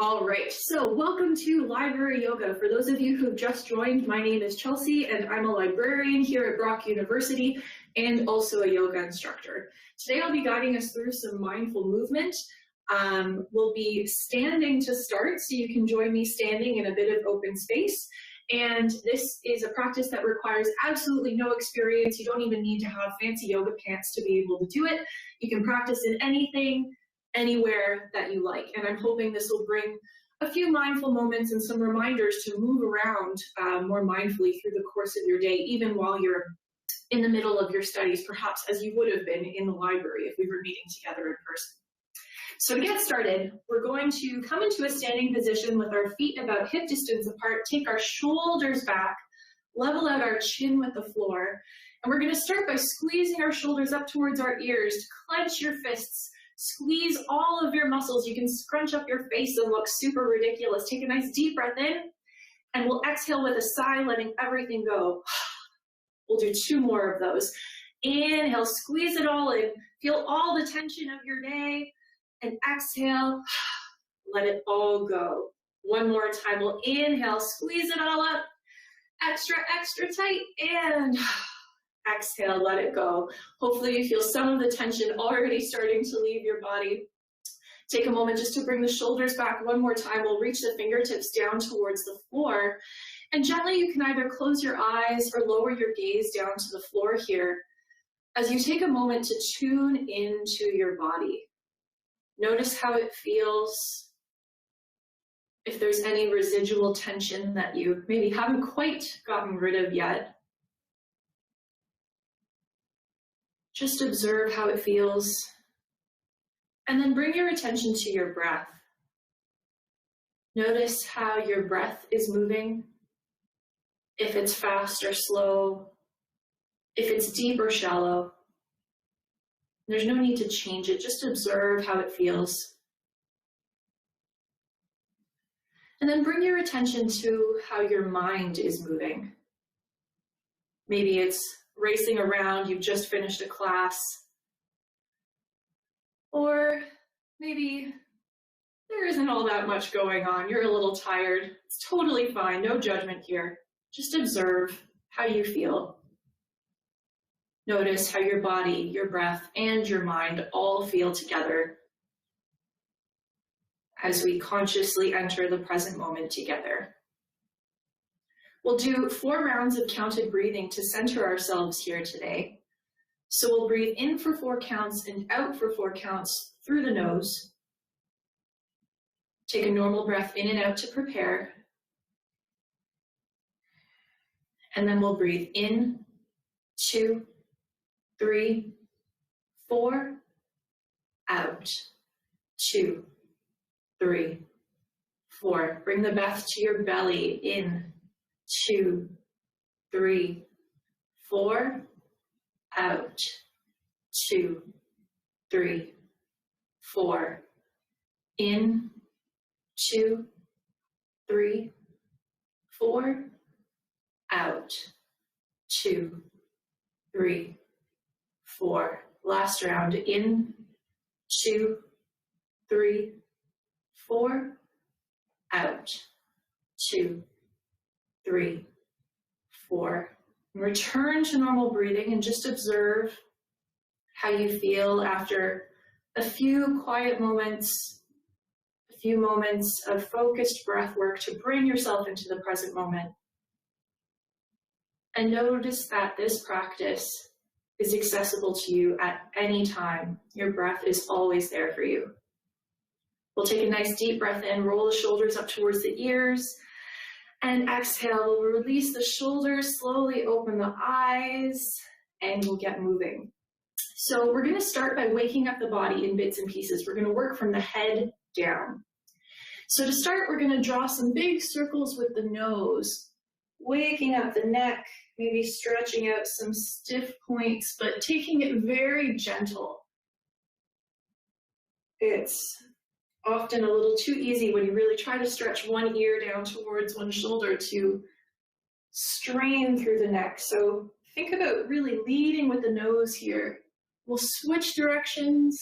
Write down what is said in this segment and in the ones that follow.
All right, so welcome to Library Yoga. For those of you who've just joined, my name is Chelsea and I'm a librarian here at Brock University and also a yoga instructor. Today I'll be guiding us through some mindful movement. We'll be standing to start, so you can join me standing in a bit of open space. And this is a practice that requires absolutely no experience. You don't even need to have fancy yoga pants to be able to do it. You can practice in anything, anywhere that you like. And I'm hoping this will bring a few mindful moments and some reminders to move around more mindfully through the course of your day, even while you're in the middle of your studies, perhaps as you would have been in the library if we were meeting together in person. So to get started, we're going to come into a standing position with our feet about hip distance apart, take our shoulders back, level out our chin with the floor, and we're going to start by squeezing our shoulders up towards our ears. Clench your fists, squeeze all of your muscles. You can scrunch up your face and look super ridiculous. Take a nice deep breath in, and we'll exhale with a sigh, letting everything go. We'll do 2 more of those. Inhale, squeeze it all in. Feel all the tension of your day. And exhale, let it all go. 1 more time. We'll inhale, squeeze it all up. Extra, extra tight. And exhale, let it go. Hopefully you feel some of the tension already starting to leave your body. Take a moment just to bring the shoulders back 1 more time. We'll reach the fingertips down towards the floor. And gently you can either close your eyes or lower your gaze down to the floor here as you take a moment to tune into your body. Notice how it feels. If there's any residual tension that you maybe haven't quite gotten rid of yet. Just observe how it feels, and then bring your attention to your breath. Notice how your breath is moving, if it's fast or slow, if it's deep or shallow. There's no need to change it, just observe how it feels. And then bring your attention to how your mind is moving. Maybe it's racing around, you've just finished a class. Or maybe there isn't all that much going on, you're a little tired. It's totally fine, no judgment here. Just observe how you feel. Notice how your body, your breath, and your mind all feel together as we consciously enter the present moment together. We'll do 4 rounds of counted breathing to center ourselves here today. So we'll breathe in for 4 counts and out for 4 counts through the nose. Take a normal breath in and out to prepare. And then we'll breathe in, 2, 3, 4, out, 2, 3, 4. Bring the breath to your belly, in, 2, 3, 4, out, 2, 3, 4, in, 2, 3, 4, out, 2, 3, 4. Last round, in, 2, 3, 4, out, 2, 3, 4. Return to normal breathing and just observe how you feel after a few quiet moments, a few moments of focused breath work to bring yourself into the present moment. And notice that this practice is accessible to you at any time. Your breath is always there for you. We'll take a nice deep breath in, roll the shoulders up towards the ears, and exhale. We'll release the shoulders, slowly open the eyes, and we'll get moving. So we're going to start by waking up the body in bits and pieces. We're going to work from the head down. So to start, we're going to draw some big circles with the nose, waking up the neck, maybe stretching out some stiff points, but taking it very gentle. It's often a little too easy when you really try to stretch one ear down towards one shoulder to strain through the neck. So think about really leading with the nose here. We'll switch directions.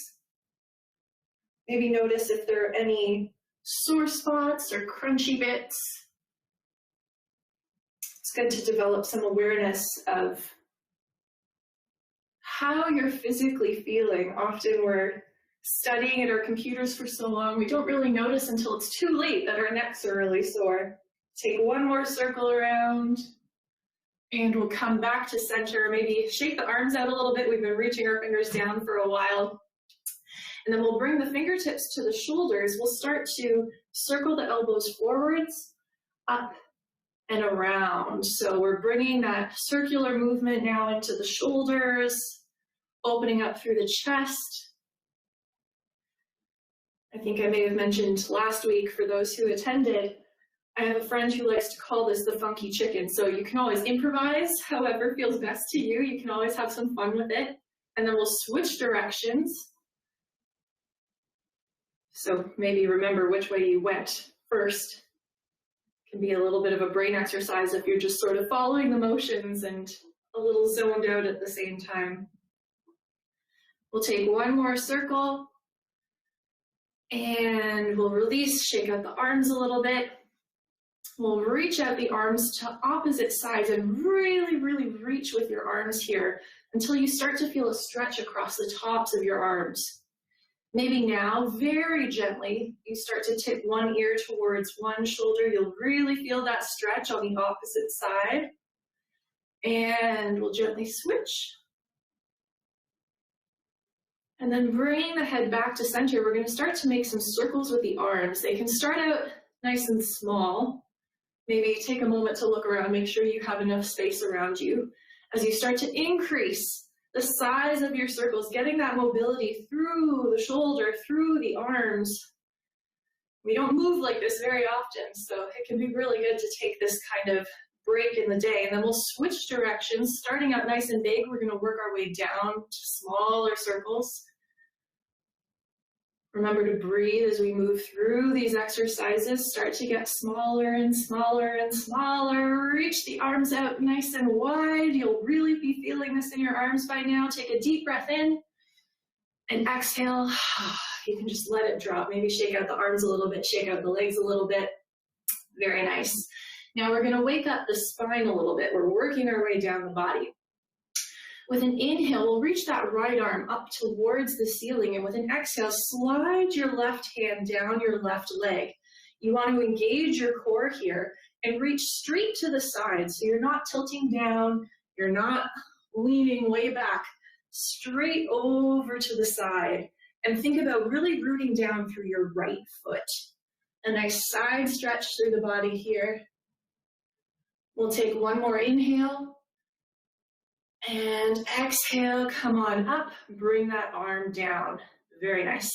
Maybe notice if there are any sore spots or crunchy bits. It's good to develop some awareness of how you're physically feeling. Often we're studying at our computers for so long, we don't really notice until it's too late that our necks are really sore. Take one more circle around, and we'll come back to center. Maybe shake the arms out a little bit. We've been reaching our fingers down for a while. And then we'll bring the fingertips to the shoulders. We'll start to circle the elbows forwards, up, and around. So we're bringing that circular movement now into the shoulders, opening up through the chest. I think I may have mentioned last week, for those who attended, I have a friend who likes to call this the funky chicken. So you can always improvise however feels best to you. You can always have some fun with it. And then we'll switch directions. So maybe remember which way you went first. It can be a little bit of a brain exercise if you're just sort of following the motions and a little zoned out at the same time. We'll take one more circle and we'll release, shake out the arms a little bit. We'll reach out the arms to opposite sides and really, really reach with your arms here until you start to feel a stretch across the tops of your arms. Maybe now, very gently, you start to tip one ear towards one shoulder. You'll really feel that stretch on the opposite side. And we'll gently switch. And then bringing the head back to center, we're going to start to make some circles with the arms. They can start out nice and small. Maybe take a moment to look around, make sure you have enough space around you. As you start to increase the size of your circles, getting that mobility through the shoulder, through the arms. We don't move like this very often, so it can be really good to take this kind of break in the day. And then we'll switch directions, starting out nice and big. We're going to work our way down to smaller circles. Remember to breathe as we move through these exercises. Start to get smaller and smaller and smaller. Reach the arms out nice and wide. You'll really be feeling this in your arms by now. Take a deep breath in and exhale. You can just let it drop. Maybe shake out the arms a little bit, shake out the legs a little bit. Very nice. Now we're going to wake up the spine a little bit. We're working our way down the body. With an inhale, we'll reach that right arm up towards the ceiling, and with an exhale, slide your left hand down your left leg. You want to engage your core here and reach straight to the side, so you're not tilting down, you're not leaning way back, straight over to the side. And think about really rooting down through your right foot. A nice side stretch through the body here. We'll take one more inhale. And exhale, come on up, bring that arm down. Very nice.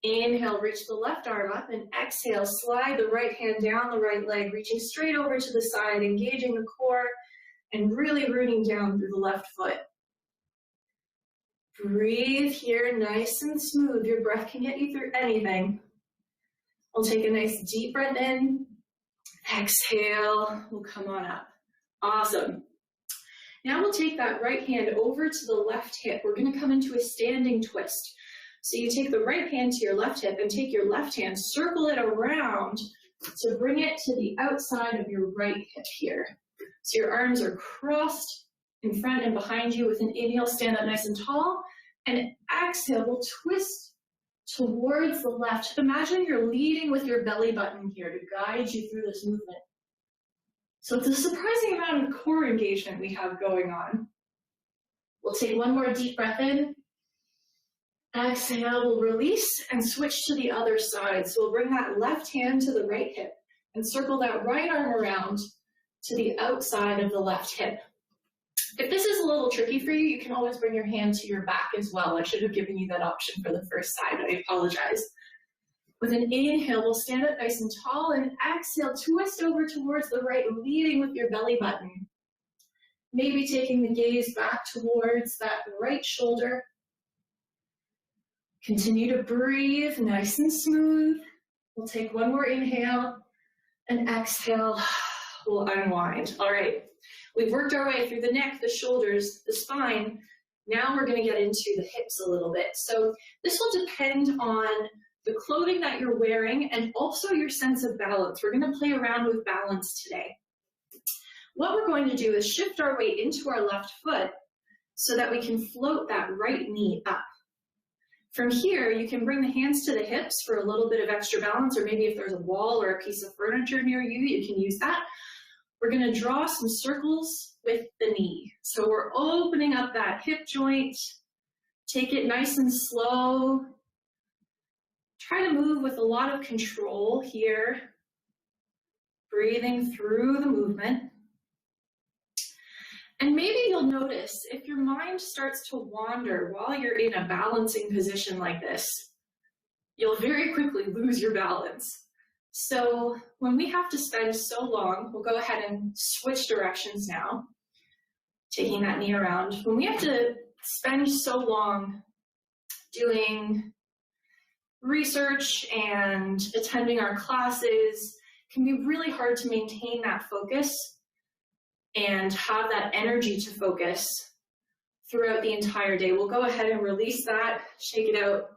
Inhale, reach the left arm up, and exhale, slide the right hand down the right leg, reaching straight over to the side, engaging the core, and really rooting down through the left foot. Breathe here, nice and smooth. Your breath can get you through anything. We'll take a nice deep breath in. Exhale, we'll come on up. Awesome. Now we'll take that right hand over to the left hip. We're going to come into a standing twist. So you take the right hand to your left hip and take your left hand, circle it around to bring it to the outside of your right hip here. So your arms are crossed in front and behind you. With an inhale, stand up nice and tall. And exhale, we'll twist towards the left. Imagine you're leading with your belly button here to guide you through this movement. So it's a surprising amount of core engagement we have going on. We'll take one more deep breath in. Exhale, we'll release and switch to the other side. So we'll bring that left hand to the right hip and circle that right arm around to the outside of the left hip. If this is a little tricky for you, you can always bring your hand to your back as well. I should have given you that option for the first side. I apologize. With an inhale, we'll stand up nice and tall, and exhale, twist over towards the right, leading with your belly button. Maybe taking the gaze back towards that right shoulder. Continue to breathe, nice and smooth. We'll take one more inhale, and exhale, we'll unwind. All right, we've worked our way through the neck, the shoulders, the spine. Now we're going to get into the hips a little bit. So this will depend on the clothing that you're wearing, and also your sense of balance. We're going to play around with balance today. What we're going to do is shift our weight into our left foot so that we can float that right knee up. From here, you can bring the hands to the hips for a little bit of extra balance, or maybe if there's a wall or a piece of furniture near you, you can use that. We're going to draw some circles with the knee. So we're opening up that hip joint. Take it nice and slow. Try to move with a lot of control here. Breathing through the movement. And maybe you'll notice if your mind starts to wander while you're in a balancing position like this, you'll very quickly lose your balance. So when we have to spend so long, we'll go ahead and switch directions now, taking that knee around. When we have to spend so long doing research and attending our classes, it can be really hard to maintain that focus and have that energy to focus throughout the entire day. We'll go ahead and release that, shake it out.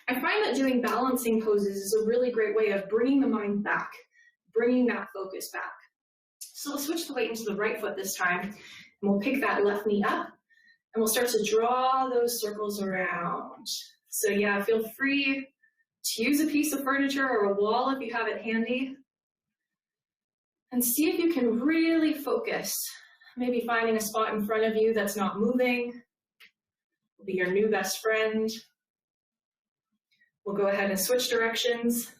I find that doing balancing poses is a really great way of bringing the mind back, bringing that focus back. So we'll switch the weight into the right foot this time, and we'll pick that left knee up, and we'll start to draw those circles around. So yeah, feel free to use a piece of furniture or a wall if you have it handy. And see if you can really focus. Maybe finding a spot in front of you that's not moving will be your new best friend. We'll go ahead and switch directions.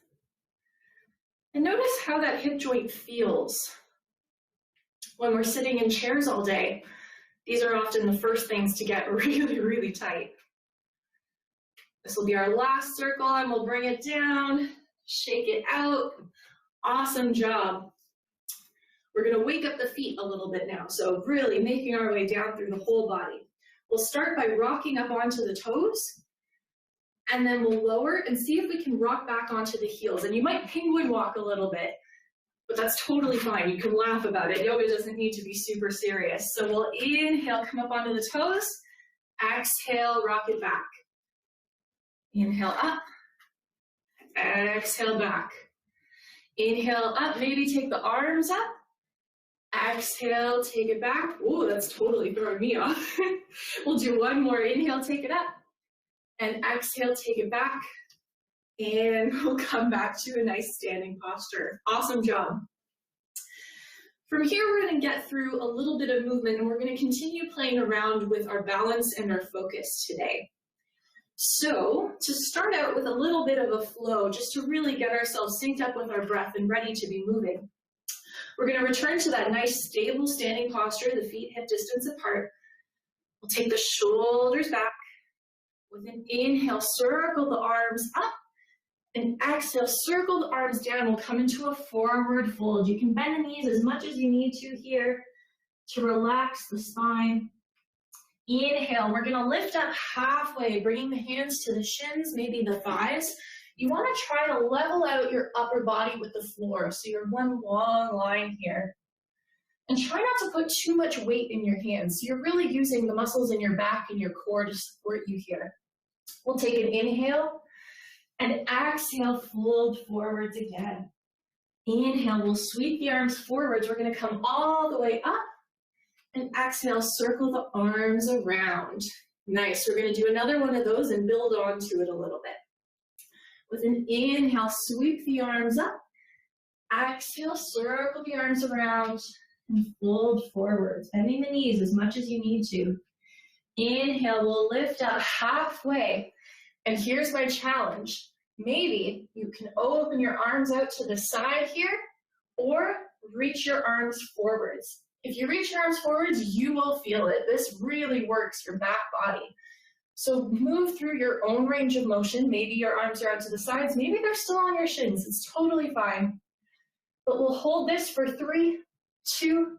And notice how that hip joint feels. When we're sitting in chairs all day, these are often the first things to get really, really tight. This will be our last circle, and we'll bring it down, shake it out. Awesome job. We're going to wake up the feet a little bit now, so really making our way down through the whole body. We'll start by rocking up onto the toes, and then we'll lower and see if we can rock back onto the heels. And you might penguin walk a little bit, but that's totally fine. You can laugh about it. Yoga doesn't need to be super serious. So we'll inhale, come up onto the toes. Exhale, rock it back. Inhale up. Exhale back. Inhale up, maybe take the arms up. Exhale, take it back. Oh, that's totally throwing me off. We'll do one more. Inhale, take it up. And exhale, take it back. And we'll come back to a nice standing posture. Awesome job. From here, we're going to get through a little bit of movement, and we're going to continue playing around with our balance and our focus today. So to start out with a little bit of a flow, just to really get ourselves synced up with our breath and ready to be moving, we're going to return to that nice stable standing posture, the feet hip distance apart. We'll take the shoulders back. With an inhale, circle the arms up, and exhale, circle the arms down. We'll come into a forward fold. You can bend the knees as much as you need to here to relax the spine. Inhale, we're going to lift up halfway, bringing the hands to the shins, maybe the thighs. You want to try to level out your upper body with the floor, so you're one long line here. And try not to put too much weight in your hands. So you're really using the muscles in your back and your core to support you here. We'll take an inhale and exhale, fold forwards again. Inhale, we'll sweep the arms forwards. We're going to come all the way up. And exhale, circle the arms around. Nice. We're going to do another one of those and build onto it a little bit. With an inhale, sweep the arms up. Exhale, circle the arms around and fold forwards, bending the knees as much as you need to. Inhale, we'll lift up halfway. And here's my challenge. Maybe you can open your arms out to the side here or reach your arms forwards. If you reach your arms forwards, you will feel it. This really works your back body. So move through your own range of motion. Maybe your arms are out to the sides. Maybe they're still on your shins. It's totally fine. But we'll hold this for 3, 2,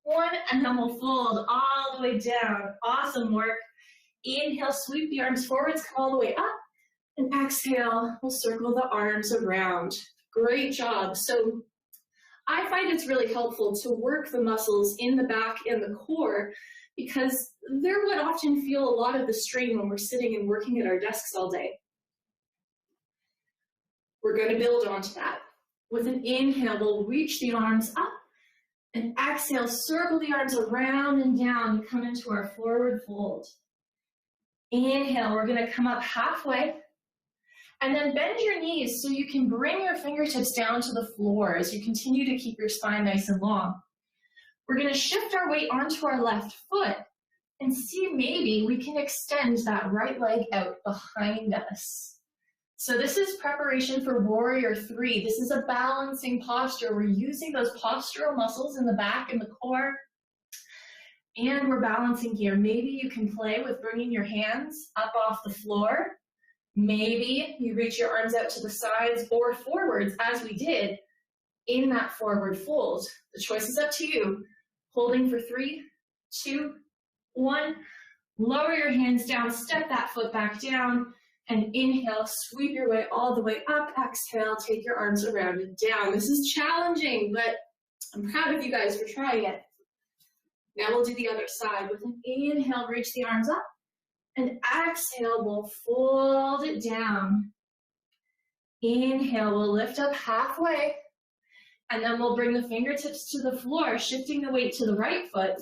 1, and then we'll fold all the way down. Awesome work. Inhale, sweep the arms forwards, come all the way up. And exhale, we'll circle the arms around. Great job. So I find it's really helpful to work the muscles in the back and the core because they're what often feel a lot of the strain when we're sitting and working at our desks all day. We're going to build onto that. With an inhale, we'll reach the arms up, and exhale, circle the arms around and down to come into our forward fold. Inhale, we're going to come up halfway, and then bend your knees so you can bring your fingertips down to the floor as you continue to keep your spine nice and long. We're going to shift our weight onto our left foot and see maybe we can extend that right leg out behind us. So this is preparation for Warrior 3. This is a balancing posture. We're using those postural muscles in the back and the core, and we're balancing here. Maybe you can play with bringing your hands up off the floor. Maybe you reach your arms out to the sides or forwards as we did in that forward fold. The choice is up to you. Holding for 3, 2, 1. Lower your hands down, step that foot back down, and inhale, sweep your way all the way up. Exhale, take your arms around and down. This is challenging, but I'm proud of you guys for trying it. Now we'll do the other side. With an inhale, reach the arms up, and exhale, we'll fold it down. Inhale, we'll lift up halfway, and then we'll bring the fingertips to the floor, shifting the weight to the right foot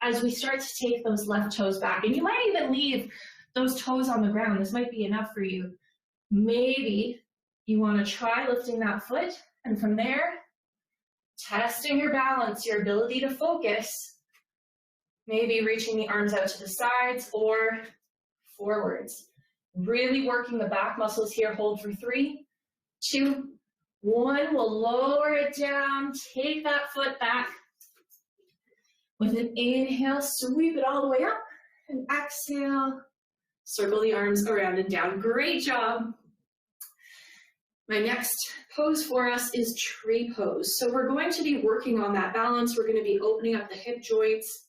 as we start to take those left toes back. And you might even leave those toes on the ground. This might be enough for you. Maybe you want to try lifting that foot, and from there, testing your balance, your ability to focus, maybe reaching the arms out to the sides or forwards. Really working the back muscles here. Hold for 3, 2, 1. We'll lower it down, take that foot back. With an inhale, sweep it all the way up, and exhale, circle the arms around and down. Great job. My next pose for us is tree pose. So we're going to be working on that balance. We're going to be opening up the hip joints.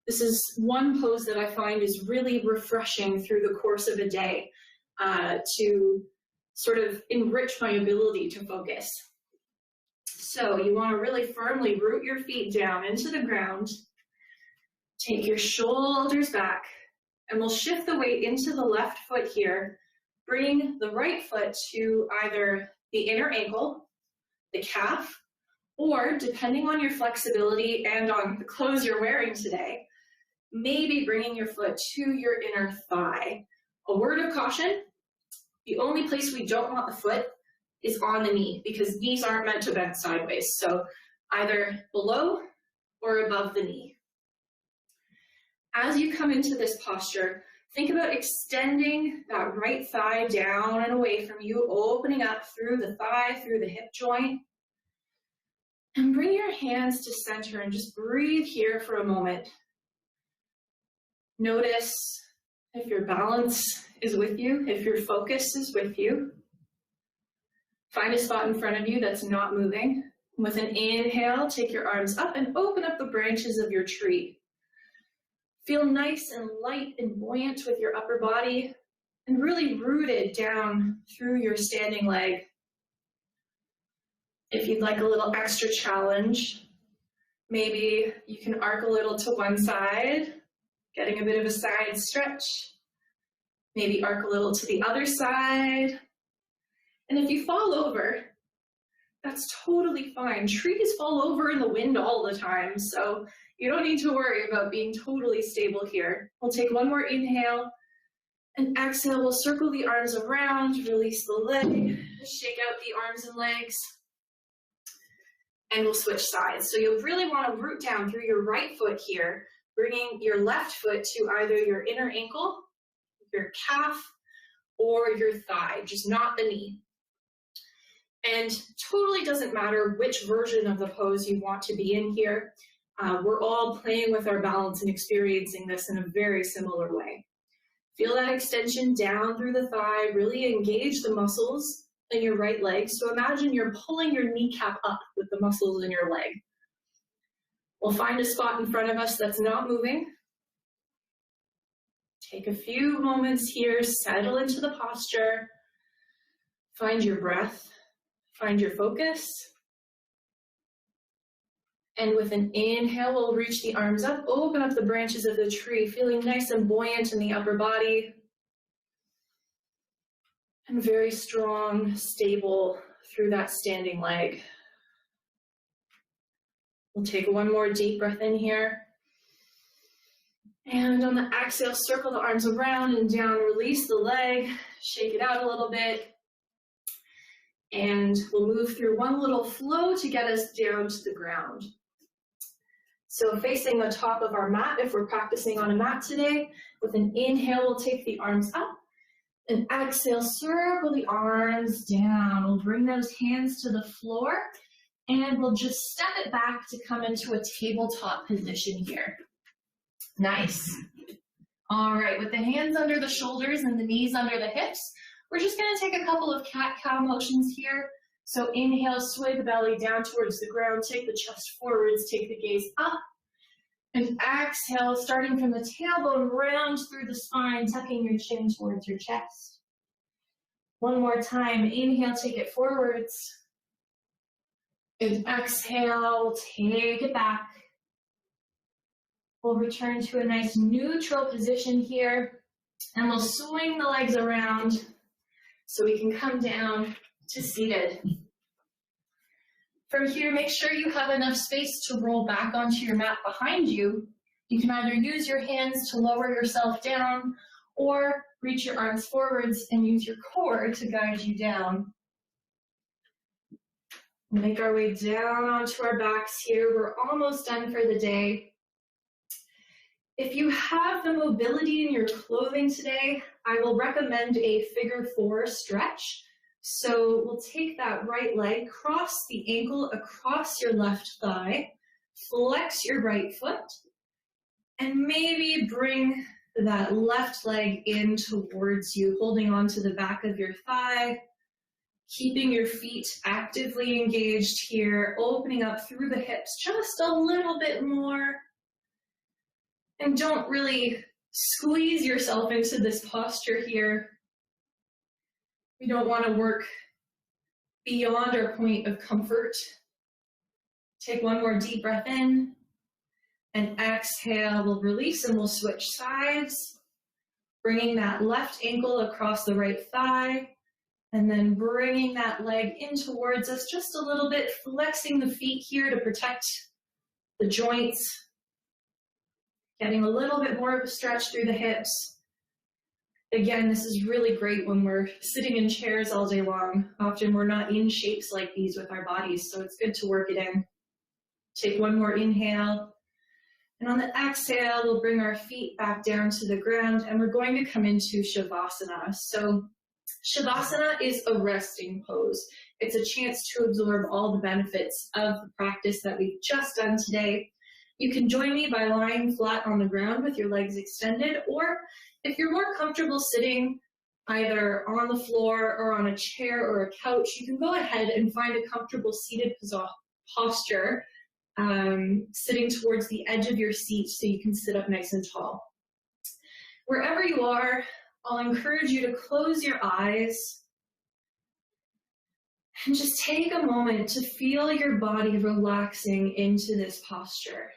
This is one pose that I find is really refreshing through the course of a day to sort of enrich my ability to focus. So you want to really firmly root your feet down into the ground. Take your shoulders back, and we'll shift the weight into the left foot here. Bring the right foot to either the inner ankle, the calf, or depending on your flexibility and on the clothes you're wearing today, maybe bringing your foot to your inner thigh. A word of caution, the only place we don't want the foot is on the knee, because knees aren't meant to bend sideways. So either below or above the knee. As you come into this posture, think about extending that right thigh down and away from you, opening up through the thigh, through the hip joint. And bring your hands to center and just breathe here for a moment. Notice if your balance is with you, if your focus is with you. Find a spot in front of you that's not moving. With an inhale, take your arms up and open up the branches of your tree. Feel nice and light and buoyant with your upper body and really rooted down through your standing leg. If you'd like a little extra challenge, maybe you can arc a little to one side, getting a bit of a side stretch. Maybe arc a little to the other side. And if you fall over, that's totally fine. Trees fall over in the wind all the time, so you don't need to worry about being totally stable here. We'll take one more inhale, and exhale, we'll circle the arms around, release the leg, shake out the arms and legs, and we'll switch sides. So you'll really want to root down through your right foot here, bringing your left foot to either your inner ankle, your calf, or your thigh, just not the knee. And totally doesn't matter which version of the pose you want to be in here. We're all playing with our balance and experiencing this in a very similar way. Feel that extension down through the thigh, really engage the muscles in your right leg. So imagine you're pulling your kneecap up with the muscles in your leg. We'll find a spot in front of us that's not moving. Take a few moments here, settle into the posture, find your breath. Find your focus. And with an inhale, we'll reach the arms up, open up the branches of the tree, feeling nice and buoyant in the upper body. and very strong, stable through that standing leg. We'll take one more deep breath in here. And on the exhale, circle the arms around and down, release the leg, shake it out a little bit. And we'll move through one little flow to get us down to the ground. So facing the top of our mat, if we're practicing on a mat today, with an inhale, we'll take the arms up. And exhale, circle the arms down. We'll bring those hands to the floor, and we'll just step it back to come into a tabletop position here. Nice. All right, with the hands under the shoulders and the knees under the hips, we're just going to take a couple of cat-cow motions here. So inhale, sway the belly down towards the ground, take the chest forwards, take the gaze up. And exhale, starting from the tailbone, round through the spine, tucking your chin towards your chest. One more time, inhale, take it forwards. And exhale, take it back. We'll return to a nice neutral position here, and we'll swing the legs around so we can come down to seated. From here, make sure you have enough space to roll back onto your mat behind you. You can either use your hands to lower yourself down or reach your arms forwards and use your core to guide you down. Make our way down onto our backs here. We're almost done for the day. If you have the mobility in your clothing today, I will recommend a figure 4 stretch. So we'll take that right leg, cross the ankle across your left thigh, flex your right foot, and maybe bring that left leg in towards you, holding on to the back of your thigh, keeping your feet actively engaged here, opening up through the hips just a little bit more. And don't really squeeze yourself into this posture here. We don't want to work beyond our point of comfort. Take one more deep breath in, and exhale, we'll release and we'll switch sides, bringing that left ankle across the right thigh, and then bringing that leg in towards us just a little bit, flexing the feet here to protect the joints, getting a little bit more of a stretch through the hips. Again, this is really great when we're sitting in chairs all day long. Often we're not in shapes like these with our bodies, so it's good to work it in. Take one more inhale. And on the exhale, we'll bring our feet back down to the ground, and we're going to come into Shavasana. So Shavasana is a resting pose. It's a chance to absorb all the benefits of the practice that we've just done today. You can join me by lying flat on the ground with your legs extended, or if you're more comfortable sitting either on the floor or on a chair or a couch, you can go ahead and find a comfortable seated posture, sitting towards the edge of your seat so you can sit up nice and tall. Wherever you are, I'll encourage you to close your eyes and just take a moment to feel your body relaxing into this posture.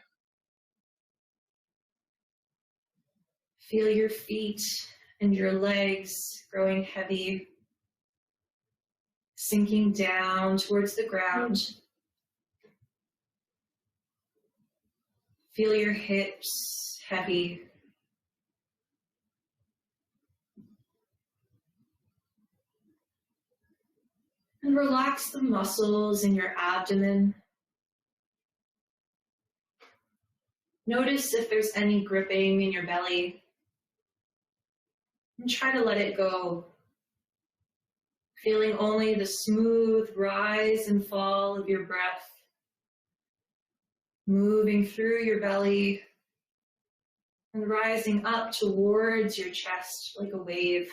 Feel your feet and your legs growing heavy, sinking down towards the ground. Feel your hips heavy. And relax the muscles in your abdomen. Notice if there's any gripping in your belly. And try to let it go, feeling only the smooth rise and fall of your breath, moving through your belly and rising up towards your chest like a wave.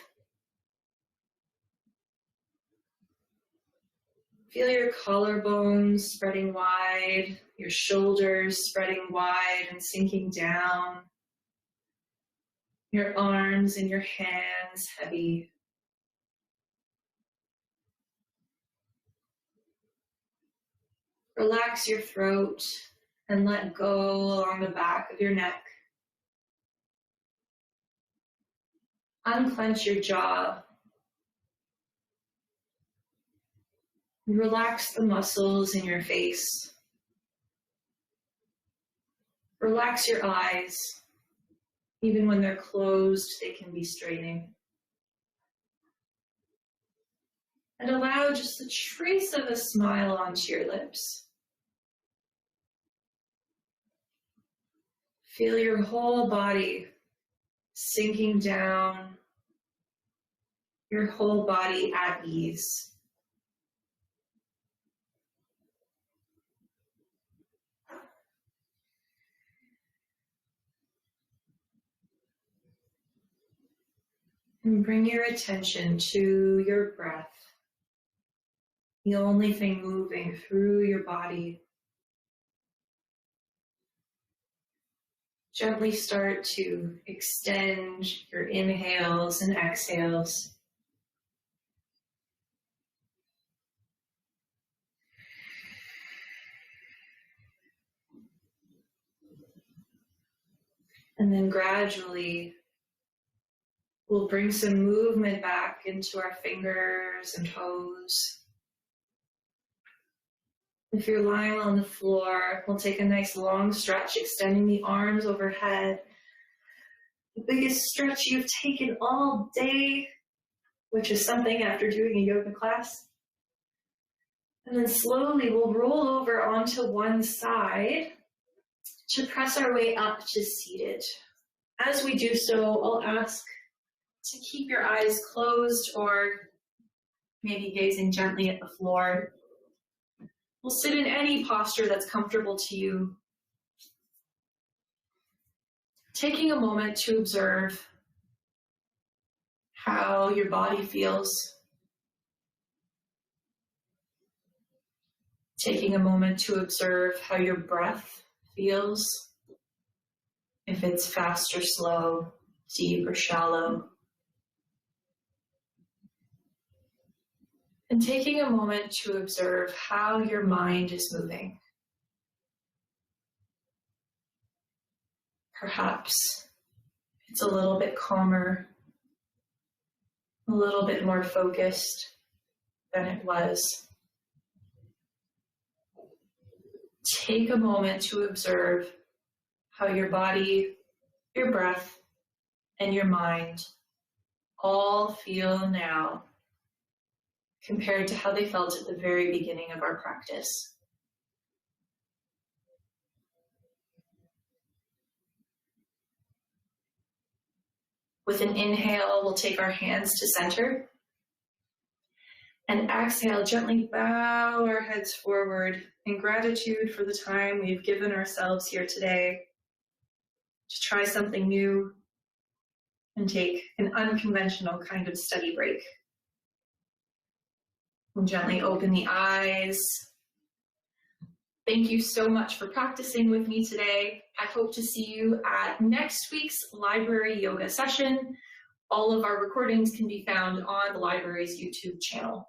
Feel your collarbones spreading wide, your shoulders spreading wide and sinking down. Your arms and your hands heavy. Relax your throat and let go along the back of your neck. Unclench your jaw. Relax the muscles in your face. Relax your eyes. Even when they're closed, they can be straining. And allow just a trace of a smile onto your lips. Feel your whole body sinking down, your whole body at ease. And bring your attention to your breath, the only thing moving through your body. Gently start to extend your inhales and exhales. And then gradually, we'll bring some movement back into our fingers and toes. If you're lying on the floor, we'll take a nice long stretch, extending the arms overhead. The biggest stretch you've taken all day, which is something after doing a yoga class. And then slowly we'll roll over onto one side to press our way up to seated. As we do so, I'll ask to keep your eyes closed or maybe gazing gently at the floor. We'll sit in any posture that's comfortable to you. Taking a moment to observe how your body feels. Taking a moment to observe how your breath feels. If it's fast or slow, deep or shallow. And taking a moment to observe how your mind is moving. Perhaps it's a little bit calmer, a little bit more focused than it was. Take a moment to observe how your body, your breath, and your mind all feel now, compared to how they felt at the very beginning of our practice. With an inhale, we'll take our hands to center. And exhale, gently bow our heads forward in gratitude for the time we've given ourselves here today to try something new and take an unconventional kind of study break. We'll gently open the eyes. Thank you so much for practicing with me today. I hope to see you at next week's library yoga session. All of our recordings can be found on the library's YouTube channel.